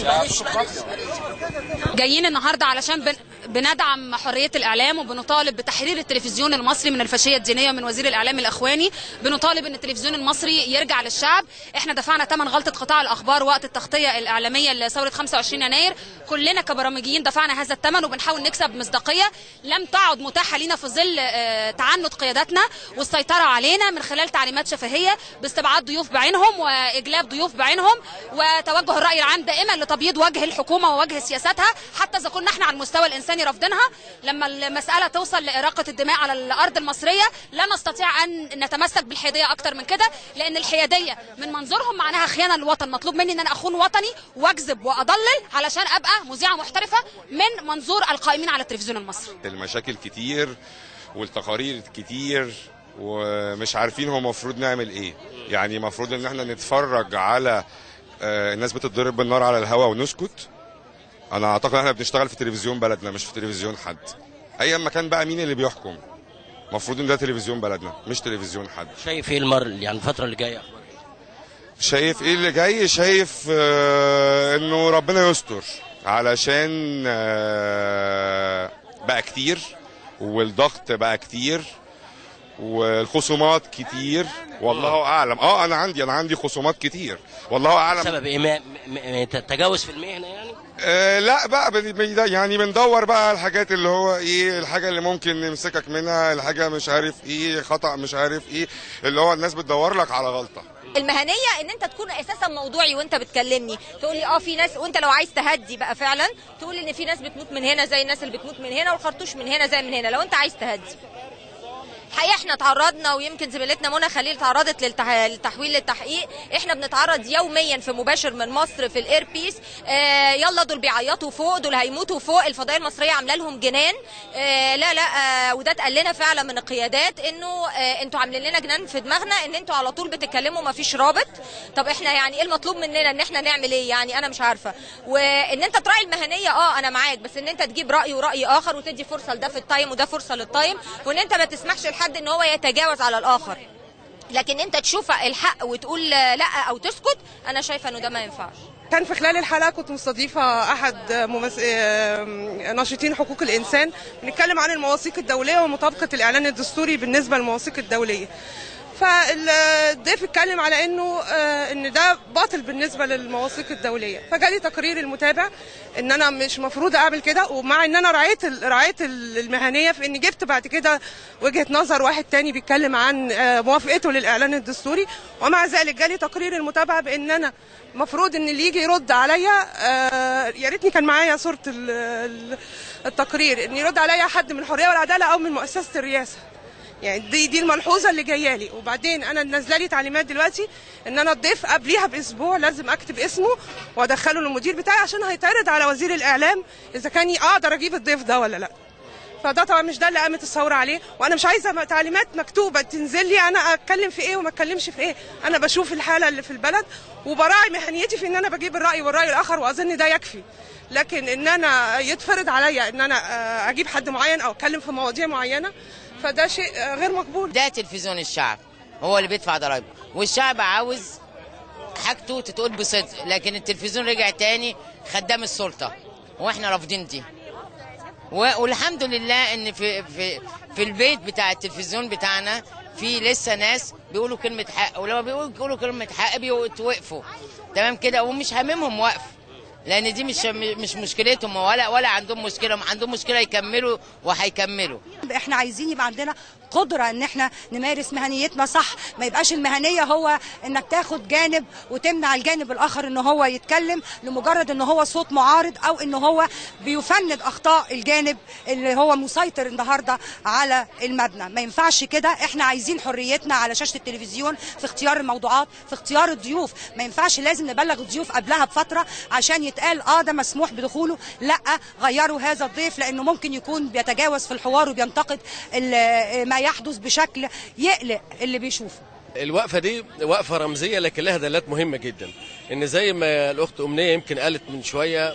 معلش. جايين النهارده علشان بندعم حريه الاعلام، وبنطالب بتحرير التلفزيون المصري من الفاشيه الدينيه من وزير الاعلام الاخواني. بنطالب ان التلفزيون المصري يرجع للشعب. احنا دفعنا ثمن غلطه قطاع الاخبار وقت التغطيه الاعلاميه لثوره 25 يناير. كلنا كبرامجيين دفعنا هذا الثمن، وبنحاول نكسب مصداقيه لم تعد متاحه لنا في ظل تعنت قياداتنا والسيطره علينا من خلال تعليمات شفهيه باستبعاد ضيوف بعينهم واجلاب ضيوف بعينهم، وتوجه الراي العام دائما لتبييض وجه الحكومه ووجه سياساتها، حتى اذا كنا احنا على المستوى الانساني رافضينها. لما المساله توصل لاراقه الدماء على الارض المصريه لا نستطيع ان نتمسك بالحياديه اكتر من كده، لان الحياديه من منظورهم معناها خيانه للوطن. مطلوب مني ان انا اخون وطني واكذب واضلل علشان ابقى مذيعه محترفه من منظور القائمين على التلفزيون المصري. المشاكل كتير والتقارير كتير ومش عارفين هو المفروض نعمل ايه. يعني المفروض ان احنا نتفرج على الناس بتتضرب بالنار على الهواء ونسكت. انا اعتقد احنا بنشتغل في تلفزيون بلدنا مش في تلفزيون حد. ايا ما كان بقى مين اللي بيحكم، المفروض ان ده تلفزيون بلدنا مش تلفزيون حد. شايف ايه يعني الفتره اللي جايه؟ شايف ايه اللي جاي؟ شايف انه ربنا يستر، علشان بقى كتير والضغط بقى كتير والخصومات كتير. والله اعلم. انا عندي خصومات كتير والله اعلم. سبب ايه؟ تجاوز في المهنه يعني؟ لا بقى يعني بندور بقى الحاجات اللي هو ايه، الحاجه اللي ممكن نمسكك منها، الحاجه مش عارف ايه، خطأ مش عارف ايه، اللي هو الناس بتدور لك على غلطه. المهنيه ان انت تكون اساسا موضوعي وانت بتكلمني، تقول لي في ناس، وانت لو عايز تهدي بقى فعلا تقول ان في ناس بتموت من هنا زي الناس اللي بتموت من هنا، والخرطوش من هنا زي من هنا، لو انت عايز تهدي. الحقيقه احنا تعرضنا، ويمكن زميلتنا منى خليل تعرضت للتحويل للتحقيق. احنا بنتعرض يوميا في مباشر من مصر في الاير بيس. يلا دول بيعيطوا فوق، دول هيموتوا فوق، الفضائيه المصريه عامله لهم جنان. لا وده اتقال لنا فعلا من القيادات انه انتوا عاملين لنا جنان في دماغنا، ان انتوا على طول بتتكلموا ما فيش رابط. طب احنا يعني ايه المطلوب مننا؟ ان احنا نعمل ايه يعني؟ انا مش عارفه. وان انت تراعي المهنيه انا معاك، بس ان انت تجيب راي وراي اخر وتدي فرصه لده في التايم وده فرصه للتايم، وان انت ما تسمحش لحد ان هو يتجاوز على الاخر. لكن انت تشوف الحق وتقول لا او تسكت، انا شايفه انه ده ما ينفعش. كان في خلال الحلقه كنت مستضيفه احد ناشطين حقوق الانسان، بنتكلم عن المواثيق الدوليه ومطابقه الاعلان الدستوري بالنسبه للمواثيق الدوليه. فالضيف اتكلم على انه ان ده باطل بالنسبه للمواثيق الدوليه، فجالي تقرير المتابع ان انا مش مفروض اعمل كده، ومع ان انا رعيت المهنيه في اني جبت بعد كده وجهه نظر واحد تاني بيتكلم عن موافقته للاعلان الدستوري، ومع ذلك جالي تقرير المتابعه بان انا مفروض ان اللي يجي يرد عليا، يا ريتني كان معايا صوره التقرير، ان يرد عليا حد من الحريه والعداله او من مؤسسه الرئاسه. يعني دي الملحوظه اللي جايه لي. وبعدين انا نازله لي تعليمات دلوقتي ان انا الضيف قبليها باسبوع لازم اكتب اسمه وادخله للمدير بتاعي عشان هيتعرض على وزير الاعلام اذا كان اقدر اجيب الضيف ده ولا لا. فده طبعا مش ده اللي قامت الثوره عليه، وانا مش عايزه تعليمات مكتوبه تنزل لي انا اتكلم في ايه وما اتكلمش في ايه. انا بشوف الحاله اللي في البلد وبراعي مهنيتي في ان انا بجيب الراي والراي الاخر، واظن ده يكفي. لكن ان انا يتفرض عليا ان انا اجيب حد معين او اتكلم في مواضيع معينه، فده شيء غير مقبول. ده تلفزيون الشعب هو اللي بيدفع ضرايبه، والشعب عاوز حاجته تتقول بصدق، لكن التلفزيون رجع تاني خدام السلطه، واحنا رافضين دي. والحمد لله ان في البيت بتاع التلفزيون بتاعنا في لسه ناس بيقولوا كلمه حق، ولما بيقولوا كلمه حق بيوقفوا تمام كده، ومش هاممهم وقف، لان دي مش مشكلتهم، ولا عندهم مشكله، عندهم مشكله يكملوا وهيكملوا. احنا عايزين يبقى عندنا قدره ان احنا نمارس مهنيتنا صح، ما يبقاش المهنيه هو انك تاخد جانب وتمنع الجانب الاخر ان هو يتكلم لمجرد ان هو صوت معارض، او ان هو بيفند اخطاء الجانب اللي هو مسيطر النهارده على المبنى. ما ينفعش كده. احنا عايزين حريتنا على شاشه التلفزيون في اختيار الموضوعات، في اختيار الضيوف. ما ينفعش لازم نبلغ الضيوف قبلها بفتره عشان يتقال ده مسموح بدخوله، لا غيروا هذا الضيف لانه ممكن يكون بيتجاوز في الحوار وبينتقد ما يحدث بشكل يقلق اللي بيشوفه. الوقفه دي وقفه رمزيه لكن لها دلالات مهمه جدا، ان زي ما الاخت امنيه يمكن قالت من شويه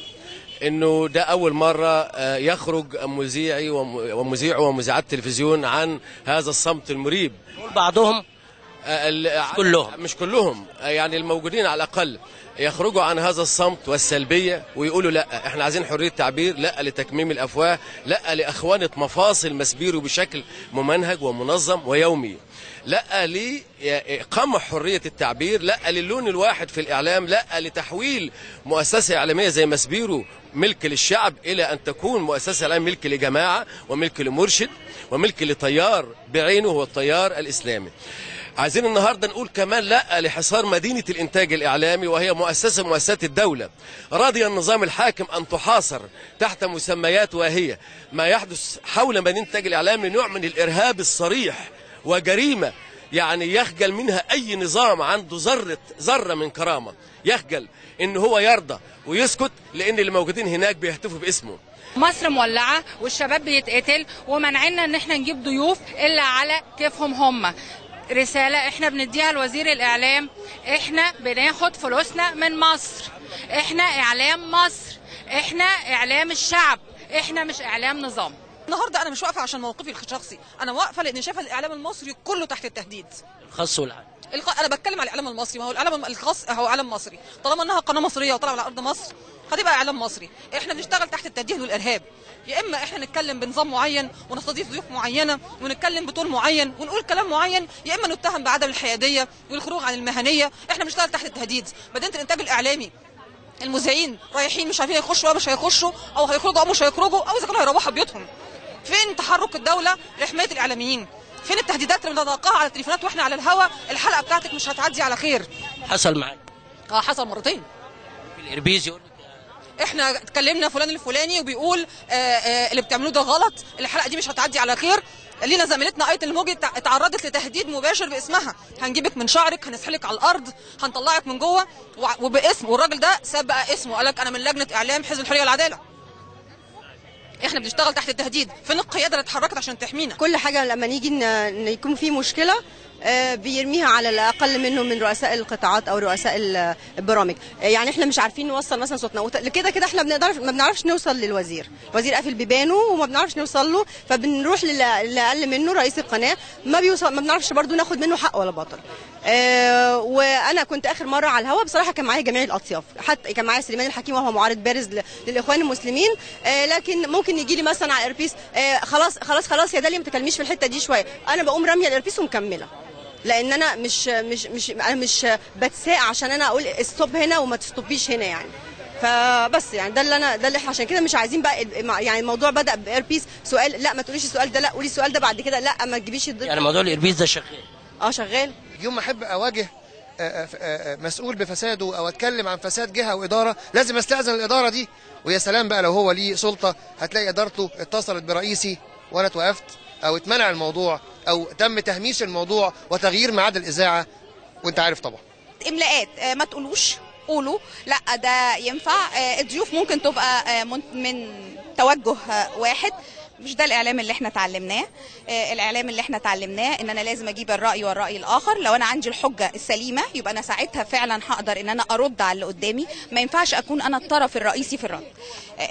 انه ده اول مره يخرج مذيعي ومذيعات تلفزيون عن هذا الصمت المريب. بعضهم مش كلهم يعني الموجودين على الأقل يخرجوا عن هذا الصمت والسلبية ويقولوا لا احنا عايزين حرية تعبير، لا لتكميم الأفواه، لا لأخوانة مفاصل مسبيروا بشكل ممنهج ومنظم ويومي، لا لقمع حرية التعبير، لا للون الواحد في الإعلام، لا لتحويل مؤسسة إعلامية زي مسبيروا ملك للشعب إلى أن تكون مؤسسة إعلامية ملك لجماعة وملك لمرشد وملك لتيار بعينه هو التيار الإسلامي. عايزين النهارده نقول كمان لا لحصار مدينة الإنتاج الإعلامي وهي مؤسسة مؤسسات الدولة. رضي النظام الحاكم أن تحاصر تحت مسميات واهية. ما يحدث حول مدينة الإنتاج الإعلامي نوع من الإرهاب الصريح وجريمة يعني يخجل منها أي نظام عنده ذرة من كرامة، يخجل إن هو يرضى ويسكت لأن اللي موجودين هناك بيهتفوا باسمه. مصر مولعة والشباب بيتقتل ومنعنا ان احنا نجيب ضيوف الا على كيفهم هم. رسالة احنا بنديها لوزير الاعلام، احنا بناخد فلوسنا من مصر، احنا اعلام مصر، احنا اعلام الشعب، احنا مش اعلام نظام. النهارده انا مش واقفه عشان موقفي الشخصي، انا واقفه لان شايفه الاعلام المصري كله تحت التهديد. الخاص والعام. انا بتكلم على الاعلام المصري، ما هو الاعلام الخاص هو اعلام مصري، طالما انها قناه مصريه وطالعه على ارض مصر هتبقى اعلام مصري. احنا بنشتغل تحت التهديد والارهاب، يا اما احنا نتكلم بنظام معين ونستضيف ضيوف معينه ونتكلم بطول معين ونقول كلام معين، يا اما نتهم بعدم الحياديه والخروج عن المهنيه. احنا بنشتغل تحت التهديد. مدينه الانتاج الاعلامي المذيعين رايحين مش عارفين يخشوا او مش هيخشوا او هيخرجوا او مش هيخرجوا او اذا كانوا هيروحوا بيوتهم. فين تحرك الدوله لحمايه الاعلاميين؟ فين التهديدات اللي بنتلقاها على التليفونات واحنا على الهوا؟ الحلقه بتاعتك مش هتعدي على خير. حصل معاك؟ حصل مرتين. في الاربيز يقول لك احنا اتكلمنا فلان الفلاني وبيقول اللي بتعملوه ده غلط، الحلقه دي مش هتعدي على خير. لينا زميلتنا ايه الموجي اتعرضت لتهديد مباشر باسمها، هنجيبك من شعرك، هنسحلك على الارض، هنطلعك من جوه وباسم، والراجل ده ساب بقى اسمه قال لك انا من لجنه اعلام حزب الحريه والعداله. احنا بنشتغل تحت التهديد. فين القياده اللي اتحركت عشان تحمينا؟ كل حاجه لما نيجي ان يكون في مشكله بيرميها على الاقل منه من رؤساء القطاعات او رؤساء البرامج. يعني احنا مش عارفين نوصل مثلا صوتنا، كده احنا ما بنعرفش نوصل للوزير، الوزير قافل بيبانه وما بنعرفش نوصل له، فبنروح اللي اقل منه رئيس القناه، ما بنعرفش برضو ناخد منه حق ولا باطل. وانا كنت اخر مره على الهواء بصراحه كان معايا جميع الاطياف، حتى كان معايا سليمان الحكيم وهو معارض بارز للاخوان المسلمين. لكن ممكن يجي لي مثلا على الايربيس خلاص يا داليا ما تكلميش في الحته دي شويه، انا بقوم راميه الايربيس ومكمله، لان انا مش بتساء عشان انا اقول استوب هنا وما تستوبيش هنا يعني. فبس يعني ده اللي احنا عشان كده مش عايزين بقى يعني الموضوع بدا بايربيس سؤال، لا ما تقوليش السؤال ده، لا قولي السؤال ده بعد كده، لا ما تجيبيش يعني موضوع الايربيس ده شغال. شغال. يوم ما احب اواجه مسؤول بفساده او اتكلم عن فساد جهه واداره لازم استاذن الاداره دي، ويا سلام بقى لو هو ليه سلطه، هتلاقي ادارته اتصلت برئيسي وانا اتوقفت او اتمنع الموضوع او تم تهميش الموضوع وتغيير ميعاد الاذاعه، وانت عارف طبعا. املاءات ما تقولوش، قولوا لا ده ينفع. الضيوف ممكن تبقى من توجه واحد، مش ده الاعلام اللي احنا اتعلمناه. الاعلام اللي احنا اتعلمناه ان انا لازم اجيب الراي والراي الاخر، لو انا عندي الحجه السليمه يبقى انا ساعتها فعلا هقدر ان انا ارد على اللي قدامي، ما ينفعش اكون انا الطرف الرئيسي في الرد.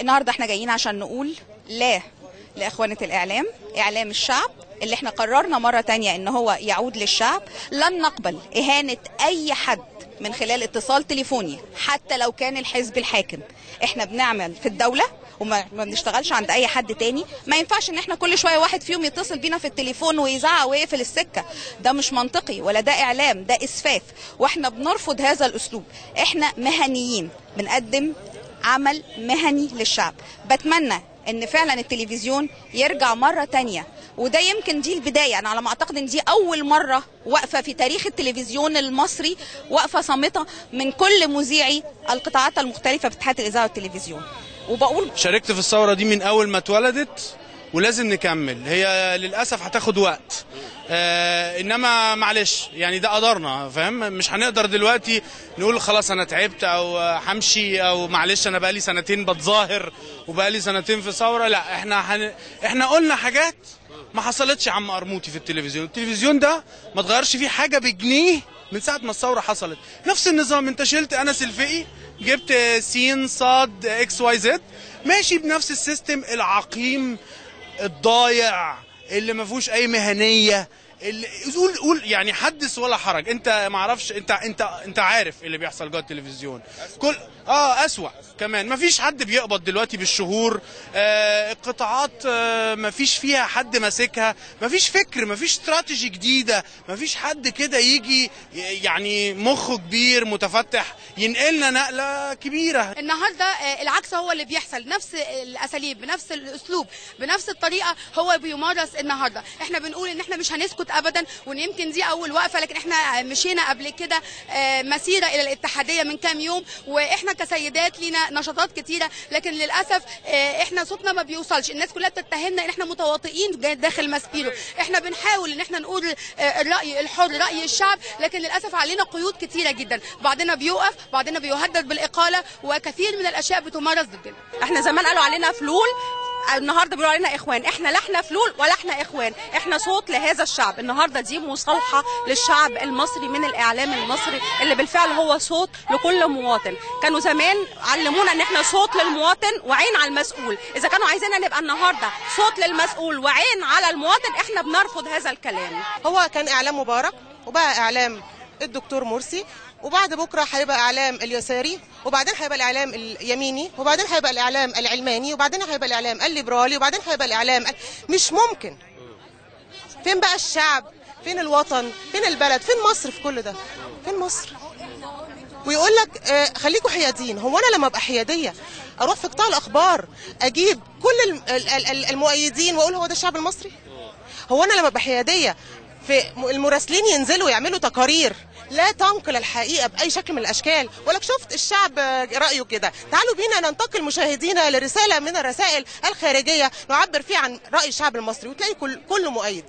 النهارده احنا جايين عشان نقول لا لاخوانه الاعلام، اعلام الشعب اللي احنا قررنا مره تانية ان هو يعود للشعب. لن نقبل اهانه اي حد من خلال اتصال تليفوني حتى لو كان الحزب الحاكم. احنا بنعمل في الدوله وما بنشتغلش عند اي حد تاني، ما ينفعش ان احنا كل شويه واحد فيهم يتصل بينا في التليفون ويزعق ويقفل السكه، ده مش منطقي ولا ده اعلام، ده اسفاف، واحنا بنرفض هذا الاسلوب. احنا مهنيين بنقدم عمل مهني للشعب. بتمنى ان فعلا التلفزيون يرجع مره تانية، وده يمكن دي البدايه. انا على ما اعتقد ان دي اول مره وقفه في تاريخ التلفزيون المصري، وقفه صامته من كل مذيعي القطاعات المختلفه في اتحاد الاذاعه والتلفزيون. وبقول شاركت في الثوره دي من اول ما اتولدت ولازم نكمل. هي للاسف هتاخد وقت، انما معلش يعني ده قدرنا، فاهم؟ مش هنقدر دلوقتي نقول خلاص انا تعبت او همشي او معلش انا بقالي سنتين بتظاهر وبقالي سنتين في ثوره. لا احنا قلنا حاجات ما حصلتش يا عم قرموطي في التلفزيون. التلفزيون ده ما اتغيرش فيه حاجه بجنيه من ساعه ما الثوره حصلت. نفس النظام، انت شلت انس الفقي جبت سين صاد اكس واي زد، ماشي بنفس السيستم العقيم الضايع اللي ما فيهوش اي مهنيه قول يعني حدث ولا حرج. انت ما اعرفش، انت عارف اللي بيحصل جوه التلفزيون. كل اسوأ كمان. ما فيش حد بيقبض دلوقتي بالشهور. القطاعات ما فيش فيها حد ماسكها، ما فيش فكر، ما فيش استراتيجي جديده، ما فيش حد كده يجي يعني مخه كبير متفتح ينقلنا نقله كبيره. النهارده العكس هو اللي بيحصل، نفس الاساليب بنفس الاسلوب بنفس الطريقه هو بيمارس النهارده. احنا بنقول ان احنا مش هنسكت ابدا، وان يمكن دي اول وقفه، لكن احنا مشينا قبل كده مسيره الى الاتحاديه من كام يوم، واحنا كسيدات لينا نشاطات كتيره، لكن للاسف احنا صوتنا ما بيوصلش. الناس كلها بتتهمنا ان احنا متواطئين داخل ماسبيرو. احنا بنحاول ان احنا نقول الراي الحر، راي الشعب، لكن للاسف علينا قيود كتيره جدا. بعضنا بيوقف، بعضنا بيهدد بالاقاله، وكثير من الاشياء بتمارس ضدنا. احنا زمان قالوا علينا فلول، النهارده بيقولوا علينا اخوان. احنا لا احنا فلول ولا احنا اخوان، احنا صوت لهذا الشعب. النهارده دي مصالحه للشعب المصري من الاعلام المصري اللي بالفعل هو صوت لكل مواطن. كانوا زمان علمونا ان احنا صوت للمواطن وعين على المسؤول. اذا كانوا عايزيننا نبقى النهارده صوت للمسؤول وعين على المواطن، احنا بنرفض هذا الكلام. هو كان اعلام مبارك وبقى اعلام الدكتور مرسي، وبعد بكره هيبقى اعلام اليساري، وبعدين هيبقى الاعلام اليميني، وبعدين هيبقى الاعلام العلماني، وبعدين هيبقى الاعلام الليبرالي، وبعدين هيبقى الاعلام مش ممكن. فين بقى الشعب؟ فين الوطن؟ فين البلد؟ فين مصر في كل ده؟ فين مصر؟ ويقول لك خليكوا حياديين. هو انا لما ابقى حياديه اروح في قطاع الاخبار اجيب كل المؤيدين واقول هو ده الشعب المصري؟ هو انا لما ابقى حياديه في المراسلين ينزلوا يعملوا تقارير لا تنقل الحقيقه باي شكل من الاشكال، ولك شفت الشعب رايه كده، تعالوا بينا ننتقل مشاهدينا لرساله من الرسائل الخارجيه نعبر فيها عن راي الشعب المصري، وتلاقي كله مؤيد.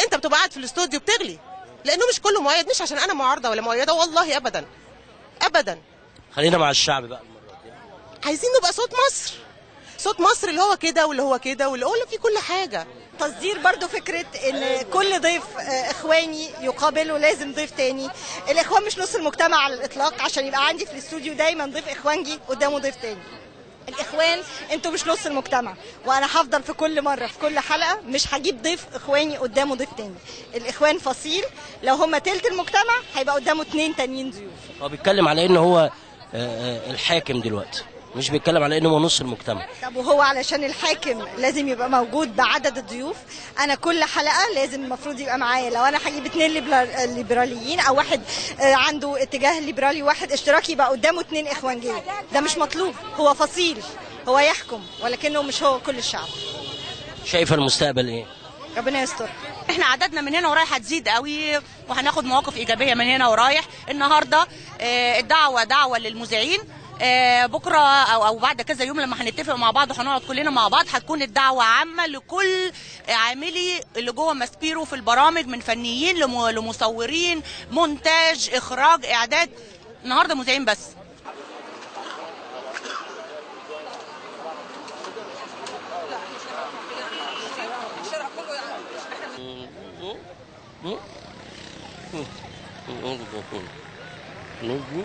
انت بتبقى قاعد في الاستوديو بتغلي، لانه مش كله مؤيد، مش عشان انا معارضه ولا مؤيده، والله ابدا ابدا. خلينا مع الشعب بقى المره دي. عايزين نبقى صوت مصر، صوت مصر اللي هو كده واللي هو كده واللي هو فيه كل حاجه. تصدير برضو فكرة ان كل ضيف اخواني يقابله لازم ضيف تاني. الاخوان مش نص المجتمع على الاطلاق، عشان يبقى عندي في الاستوديو دايما ضيف اخوانجي قدامه ضيف تاني. الاخوان انتوا مش نص المجتمع، وانا هفضل في كل مره في كل حلقه مش هجيب ضيف اخواني قدامه ضيف تاني. الاخوان فصيل، لو هم تلت المجتمع هيبقى قدامه 2 تانيين ضيوف. هو بيتكلم على ان هو الحاكم دلوقتي، مش بيتكلم على انه هو نص المجتمع. طب وهو علشان الحاكم لازم يبقى موجود بعدد الضيوف. انا كل حلقه لازم المفروض يبقى معايا، لو انا هجيب 2 ليبراليين او واحد عنده اتجاه ليبرالي واحد اشتراكي، يبقى قدامه 2 اخوانجيه. ده مش مطلوب، هو فصيل، هو يحكم، ولكنه مش هو كل الشعب. شايفه المستقبل ايه؟ ربنا يستر. احنا عددنا من هنا ورايح هتزيد قوي، وهناخد مواقف ايجابيه من هنا ورايح. النهارده الدعوه دعوه للمذيعين، بكره او بعد كذا يوم لما هنتفق مع بعض وهنقعد كلنا مع بعض، هتكون الدعوه عامه لكل عاملي اللي جوه ماسبيرو في البرامج، من فنيين لمصورين، مونتاج، اخراج، اعداد. النهارده مذيعين بس. نجي